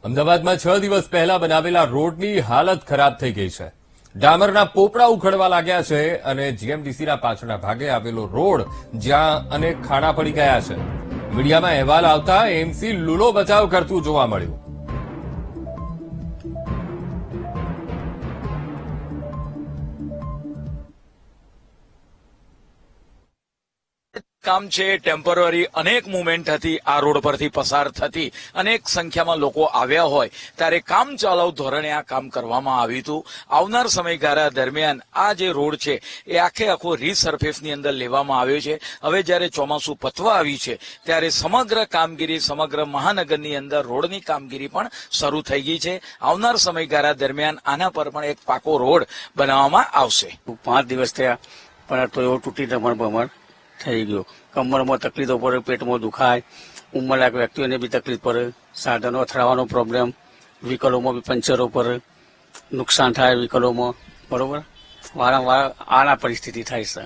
અમદાવાદમાં 6 દિવસ પહેલા બનાવેલા રોડની હાલત ખરાબ થઈ ગઈ છે. ડામરના પોપડા ઉખડવા લાગ્યા છે અને જીએમડીસીના પાછળના ભાગે આવેલો રોડ જ્યાં અનેક ખાડા પડી ગયા છે. મીડિયામાં અહેવાલ આવતા એમસી લૂલો બચાવ કરતું જોવા મળ્યું. કામ છે ટેમ્પરરી અનેક મુવમેન્ટ હતી આ રોડ પરથી પસાર થતી અનેક સંખ્યામાં લોકો આવ્યા હોય ત્યારે કામ ચાલુ ધોરણે આ કામ કરવામાં આવ્યું હતું. આવનાર સમયગાળા દરમિયાન આ જે રોડ છે એ આખો રીસર્ફેસની અંદર લેવામાં આવ્યો છે. હવે જ્યારે ચોમાસું પતવા આવ્યું છે ત્યારે સમગ્ર કામગીરી સમગ્ર મહાનગરની અંદર રોડની કામગીરી પણ શરૂ થઈ ગઈ છે. આવનાર સમયગાળા દરમિયાન આના પર પણ એક પાકો રોડ બનાવવામાં આવશે. 5 દિવસ થયા પણ તો એવો તૂટી ભમણ થઈ ગયો. કમરમાં તકલીફો પડે, પેટમાં દુખાય, ઉંમરલાયક વ્યક્તિઓને બી તકલીફ પડે, સાધનો અથડાવાનો પ્રોબ્લેમ, વ્હીકલોમાં બી પંચરો પડે, નુકસાન થાય વ્હીકલોમાં. બરોબર, વારંવાર આના પરિસ્થિતિ થાય છે.